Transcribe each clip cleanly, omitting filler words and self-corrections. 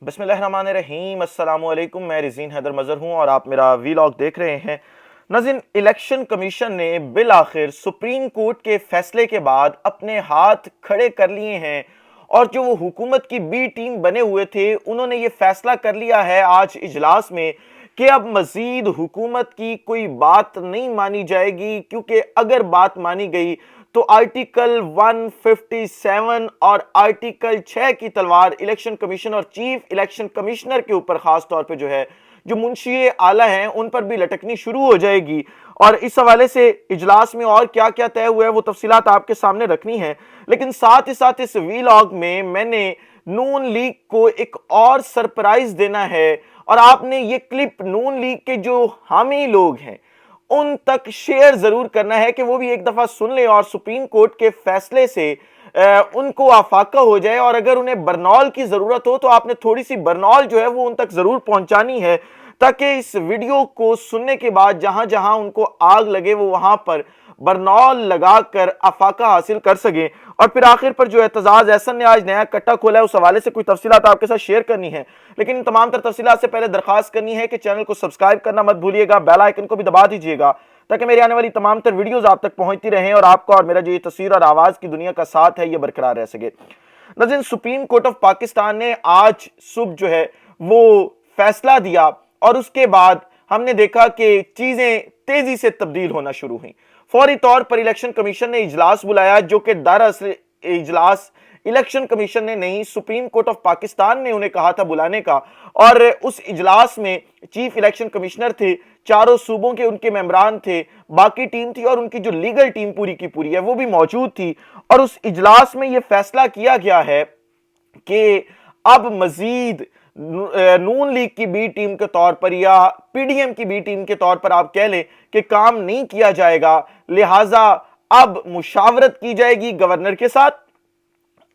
बिस्मिल्लाहिर्रहमानिर्रहीम। अस्सलामुअलैकुम। मैं रिज़ीन हैदर मज़हर हूँ और आप मेरा वीलॉग देख रहे हैं। नाज़रीन, इलेक्शन कमीशन ने बिल आखिर सुप्रीम कोर्ट के फैसले के बाद अपने हाथ खड़े कर लिए हैं और जो वो हुकूमत की बी टीम बने हुए थे उन्होंने ये फैसला कर लिया है आज इजलास में कि अब मजीद हुकूमत की कोई बात नहीं मानी जाएगी, क्योंकि अगर बात मानी गई तो आर्टिकल 157 और आर्टिकल 6 की तलवार इलेक्शन कमीशन और चीफ इलेक्शन कमिश्नर के ऊपर खास तौर पे जो मुंशी आला हैं उन पर भी लटकनी शुरू हो जाएगी। और इस हवाले से इजलास में और क्या क्या तय हुआ है वो तफसीलात आपके सामने रखनी है, लेकिन साथ ही साथ इस वीलॉग में मैंने नून लीग को एक और सरप्राइज देना है और आपने ये क्लिप नून लीग के जो हामी लोग हैं उन तक शेयर जरूर करना है कि वो भी एक दफा सुन ले और सुप्रीम कोर्ट के फैसले से उनको आफाका हो जाए। और अगर उन्हें बरनौल की जरूरत हो तो आपने थोड़ी सी बरनौल जो है वो उन तक जरूर पहुंचानी है, ताकि इस वीडियो को सुनने के बाद जहां जहां उनको आग लगे वो वहां पर बरनौल लगाकर आफाका हासिल कर सके। और फिर आखिर पर जो एतजाज एहसन ने आज नया कट्टा खोला है उस हवाले से कुछ तफसीलात आपके साथ शेयर करनी है, लेकिन इन तमाम तर तफसीलात से पहले दरखास्त करनी है कि चैनल को सब्सक्राइब करना मत भूलिएगा, बेल आइकन को भी दबा दीजिएगा ताकि मेरी आने वाली तमाम तर वीडियोस आप तक पहुंचती रहें और आपका और मेरा जो ये तस्वीर और आवाज की दुनिया का साथ है ये बरकरार रह सके। नाज़रीन, सुप्रीम कोर्ट ऑफ पाकिस्तान ने आज सुबह जो है वो फैसला दिया और उसके बाद हमने देखा कि चीजें तेजी से तब्दील होना शुरू हुई। फौरी तौर पर इलेक्शन कमीशन ने इजलास बुलाया, जो कि दरअसल इजलास इलेक्शन कमीशन ने नहीं, सुप्रीम कोर्ट ऑफ पाकिस्तान ने उन्हें कहा था बुलाने का। और उस इजलास में चीफ इलेक्शन कमिश्नर थे, चारों सूबों के उनके मेंबरान थे, बाकी टीम थी और उनकी जो लीगल टीम पूरी की पूरी है वो भी मौजूद थी। और उस इजलास में यह फैसला किया गया है कि अब मजीद नून लीग की बी टीम के तौर पर या पीडीएम की बी टीम के तौर पर आप कह लें कि काम नहीं किया जाएगा, लिहाजा अब मुशावरत की जाएगी गवर्नर के साथ।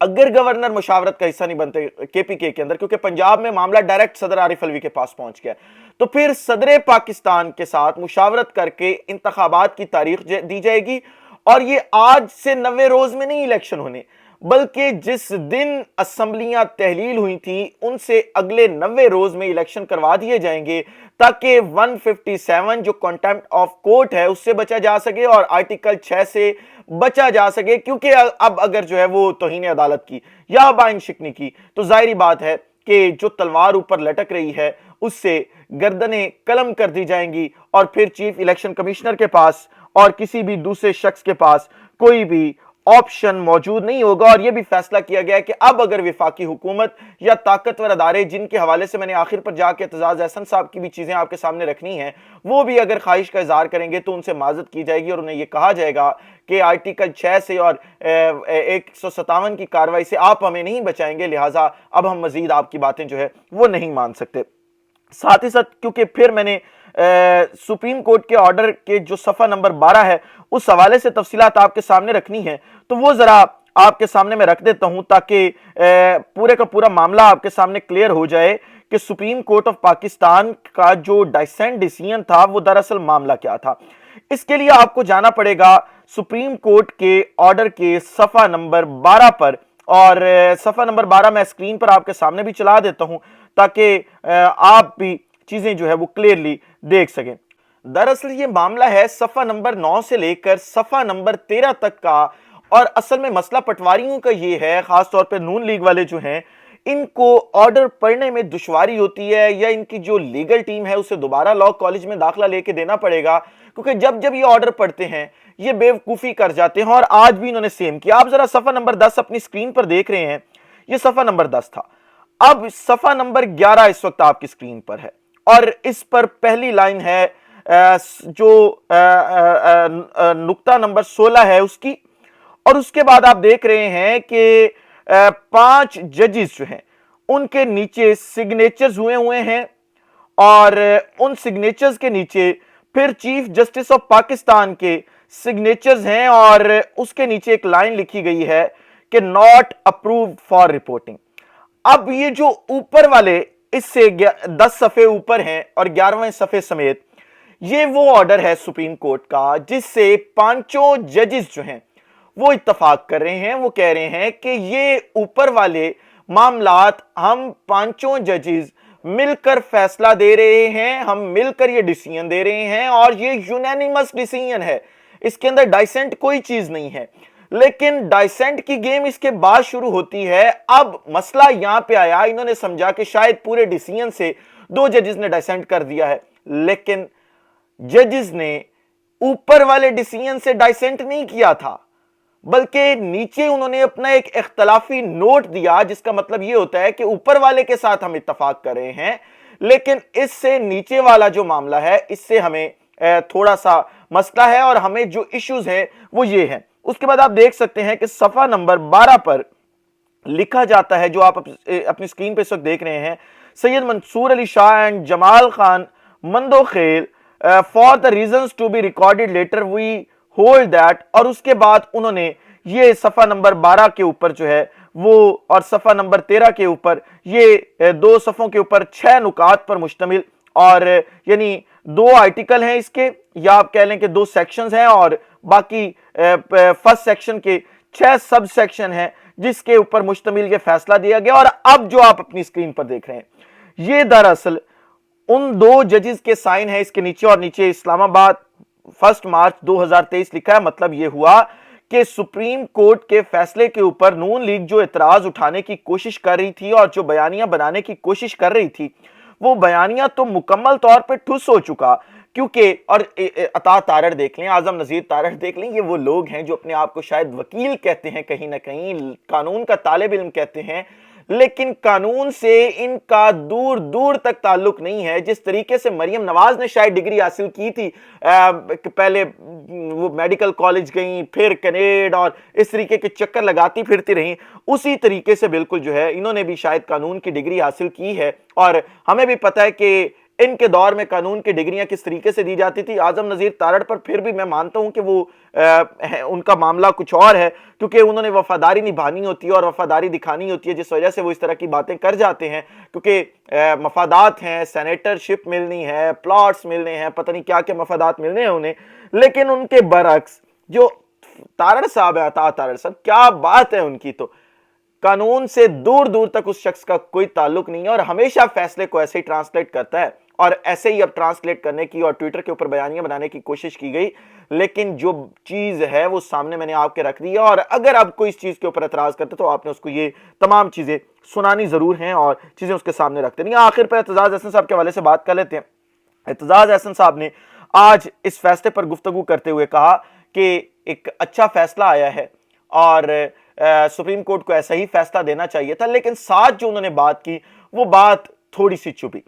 अगर गवर्नर मुशावरत का हिस्सा नहीं बनते केपीके के अंदर, क्योंकि पंजाब में मामला डायरेक्ट सदर आरिफ अलवी के पास पहुंच गया, तो फिर सदर पाकिस्तान के साथ मुशावरत करके इंतखाबात की तारीख दी जाएगी। और ये आज से 90 रोज में नहीं इलेक्शन होने, बल्कि जिस दिन असेंबलियां तहलील हुई थी उनसे अगले 90 रोज में इलेक्शन करवा दिए जाएंगे, ताकि 157 जो कंटेम्प्ट ऑफ कोर्ट है उससे बचा जा सके और आर्टिकल 6 से बचा जा सके। क्योंकि अब अगर जो है वो तौहीन अदालत की या बाइन शिकनी की तो जाहिर बात है कि जो तलवार ऊपर लटक रही है उससे गर्दनें कलम कर दी जाएंगी और फिर चीफ इलेक्शन कमिश्नर के पास और किसी भी दूसरे शख्स के पास कोई भी ऑप्शन मौजूद नहीं होगा। और यह भी फैसला किया गया है कि अब अगर विफाकी हुकूमत या ताकतवर अदारे, जिनके हवाले से मैंने आखिर पर जाके एतजाज एहसन साहब की भी चीजें आपके सामने रखनी है, वो भी अगर ख्वाहिश का इजहार करेंगे तो उनसे माजत की जाएगी और उन्हें यह कहा जाएगा कि आर्टिकल 6 से और 157 की कार्रवाई से आप हमें नहीं बचाएंगे, लिहाजा अब हम मजीद आपकी बातें जो है वो नहीं मान सकते। साथ ही साथ क्योंकि फिर मैंने सुप्रीम कोर्ट के ऑर्डर के जो सफा नंबर 12 है उस हवाले से तफसीलात आपके सामने रखनी है, तो वो जरा आपके सामने मैं रख देता हूं ताकि पूरे का पूरा मामला आपके सामने क्लियर हो जाए कि सुप्रीम कोर्ट ऑफ पाकिस्तान का जो डिसेंट डिसीजन था वो दरअसल मामला क्या था। इसके लिए आपको जाना पड़ेगा सुप्रीम कोर्ट के ऑर्डर के सफा नंबर 12 पर, और सफा नंबर 12 मैं स्क्रीन पर आपके सामने भी चला देता हूं ताकि आप भी चीजें जो है वो क्लियरली देख सकें। दरअसल ये मामला है सफा नंबर 9 से लेकर सफा नंबर 13 तक का, और असल में मसला पटवारियों का ये है, खासतौर पर नून लीग वाले जो हैं इनको ऑर्डर पढ़ने में दुश्वारी होती है या इनकी जो लीगल टीम है उसे दोबारा लॉ कॉलेज में दाखिला लेके देना पड़ेगा, क्योंकि जब जब ये ऑर्डर पढ़ते हैं ये बेवकूफ़ी कर जाते हैं। और आज भी इन्होंने सेम किया। आप जरा सफा नंबर 10 अपनी स्क्रीन पर देख रहे हैं, ये सफा नंबर 10 था। अब सफा नंबर 11 इस वक्त आपकी स्क्रीन पर है और इस पर पहली लाइन है जो नुक्ता नंबर 16 है उसकी, और उसके बाद आप देख रहे हैं कि 5 जजेस जो हैं उनके नीचे सिग्नेचर्स हुए हैं और उन सिग्नेचर्स के नीचे फिर चीफ जस्टिस ऑफ पाकिस्तान के सिग्नेचर्स हैं और उसके नीचे एक लाइन लिखी गई है कि नॉट अप्रूव्ड फॉर रिपोर्टिंग। अब ये जो ऊपर वाले इससे 10 सफ़े ऊपर हैं और 11वें सफ़े समेत ये वो ऑर्डर है सुप्रीम कोर्ट का जिससे पांचों जजेस जो हैं वो इत्तफाक कर रहे हैं, वो कह रहे हैं कि ये ऊपर वाले मामलात हम पांचों जजेस मिलकर फैसला दे रहे हैं, हम मिलकर ये डिसीजन दे रहे हैं और ये यूनानिमस डिसीजन है, इसके अंदर डाइसेंट कोई चीज नहीं है। लेकिन डाइसेंट की गेम इसके बाद शुरू होती है। अब मसला यहां पे आया, इन्होंने समझा कि शायद पूरे डिसीजन से दो जजेस ने डाइसेंट कर दिया है, लेकिन जजेस ने ऊपर वाले डिसीजन से डाइसेंट नहीं किया था, बल्कि नीचे उन्होंने अपना एक इख्तलाफी नोट दिया, जिसका मतलब यह होता है कि ऊपर वाले के साथ हम इत्तफाक कर रहे हैं, लेकिन इससे नीचे वाला जो मामला है इससे हमें थोड़ा सा मसला है और हमें जो इश्यूज है वो ये है। उसके बाद आप देख सकते हैं कि सफा नंबर 12 पर लिखा जाता है, जो आप अपनी स्क्रीन पे इस वक्त देख रहे हैं, Syed Mansoor Ali Shah and Jamal Khan Mandokhel for the reasons to be recorded later we hold that. और उसके बाद उन्होंने ये सफा नंबर 12 के ऊपर जो है वो और सफा नंबर 13 के ऊपर ये दो सफों के ऊपर 6 नुकात पर मुश्तमिल, और यानी 2 आर्टिकल हैं इसके, या आप कह लें कि 2 सेक्शंस हैं और बाकी फर्स्ट सेक्शन के 6 सब सेक्शन हैं जिसके ऊपर मुश्तमिल ये फैसला दिया गया। और अब जो आप अपनी स्क्रीन पर देख रहे हैं ये दरअसल उन 2 जजेस के साइन है इसके नीचे, और नीचे इस्लामाबाद 1 मार्च 2023 लिखा है। मतलब यह हुआ कि सुप्रीम कोर्ट के फैसले के ऊपर नून लीग जो एतराज उठाने की कोशिश कर रही थी और जो बयानियां बनाने की कोशिश कर रही थी, वो बयानियां तो मुकम्मल तौर पे ठुस हो चुका, क्योंकि और अता तारड़ देख लें, आजम नजीर तारड़ देख लें, ये वो लोग हैं जो अपने आप को शायद वकील कहते हैं, कहीं ना कहीं कानून का तालिब इल्म कहते हैं, लेकिन कानून से इनका दूर दूर तक ताल्लुक नहीं है। जिस तरीके से मरियम नवाज ने शायद डिग्री हासिल की थी, पहले वो मेडिकल कॉलेज गई, फिर कनेड और इस तरीके के चक्कर लगाती फिरती रही, उसी तरीके से बिल्कुल जो है इन्होंने भी शायद कानून की डिग्री हासिल की है। और हमें भी पता है कि इनके दौर में कानून की डिग्रियां किस तरीके से दी जाती थी। आजम नजीर तारड़ पर फिर भी मैं मानता हूं कि वो उनका मामला कुछ और है, क्योंकि उन्होंने वफादारी निभानी होती है और वफादारी दिखानी होती है, जिस वजह से वो इस तरह की बातें कर जाते हैं, क्योंकि मफादात हैं, सेनेटरशिप मिलनी है, प्लॉट्स मिलने हैं, पता नहीं क्या क्या मफादात मिलने हैं उन्हें। लेकिन उनके बरक्स जो तारड़ साहब है, अता तारड़ साहब, क्या बात है उनकी, तो कानून से दूर दूर तक उस शख्स का कोई ताल्लुक नहीं है और हमेशा फैसले को ऐसे ही ट्रांसलेट करता है। और ऐसे ही अब ट्रांसलेट करने की और ट्विटर के ऊपर बयानियां बनाने की कोशिश की गई, लेकिन जो चीज है वो सामने मैंने आपके रख दी है। और अगर आप कोई इस चीज के ऊपर एतराज करते तो आपने उसको ये तमाम चीजें सुनानी जरूर हैं और चीजें उसके सामने रखते नहीं। आखिर पर एतजाज अहसन साहब के हवाले से बात कर लेते हैं। एतजाज अहसन साहब ने आज इस फैसले पर गुफ्तगू करते हुए कहा कि एक अच्छा फैसला आया है और सुप्रीम कोर्ट को ऐसा ही फैसला देना चाहिए था, लेकिन साथ जो उन्होंने बात की वो बात थोड़ी सी चुभी।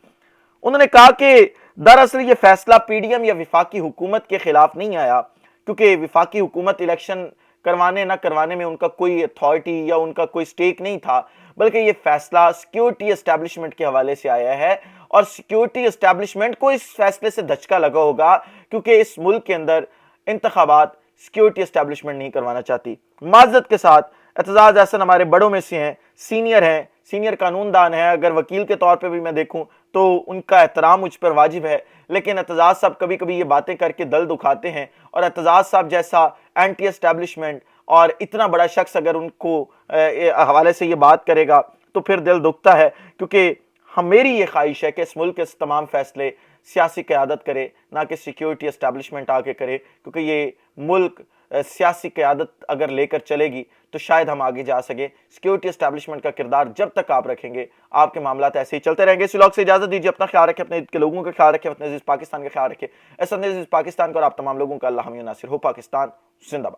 उन्होंने कहा कि दरअसल ये फैसला पीडीएम या विफाकी हुकूमत के खिलाफ नहीं आया, क्योंकि विफाकी हुकूमत इलेक्शन करवाने ना करवाने में उनका कोई अथॉरिटी या उनका कोई स्टेक नहीं था, बल्कि ये फैसला सिक्योरिटी एस्टैब्लिशमेंट के हवाले से आया है। और सिक्योरिटी एस्टैब्लिशमेंट को इस फैसले से धचका लगा होगा, क्योंकि इस मुल्क के अंदर इंतखाबात सिक्योरिटी एस्टैब्लिशमेंट नहीं करवाना चाहती। माजरत के साथ एतजाज अहसन हमारे बड़ों में से हैं, सीनियर कानूनदान है, अगर वकील के तौर पे भी मैं देखूं तो उनका एहतराम मुझ पर वाजिब है, लेकिन एतजाज साहब कभी कभी ये बातें करके दल दुखाते हैं। और एतजाज साहब जैसा एंटी एस्टैब्लिशमेंट और इतना बड़ा शख्स अगर उनको हवाले से ये बात करेगा तो फिर दिल दुखता है, क्योंकि मेरी ये ख्वाहिश है कि इस मुल्क के तमाम फैसले सियासी क़यादत करे, ना कि सिक्योरिटी एस्टैब्लिशमेंट आके करे, क्योंकि ये मुल्क सियासी क़यादत अगर लेकर चलेगी तो शायद हम आगे जा सके। सिक्योरिटी एस्टैब्लिशमेंट का किरदार जब तक आप रखेंगे आपके मामलात ऐसे ही चलते रहेंगे। इस व्लॉग से इजाजत दीजिए, अपना ख्याल रखें, अपने के लोगों का ख्याल रखें, अपने पाकिस्तान का ख्याल रखें। ऐसा पाकिस्तान का और आप तमाम लोगों का अल्लाह हामी नासिर हो। पाकिस्तान जिंदाबाद।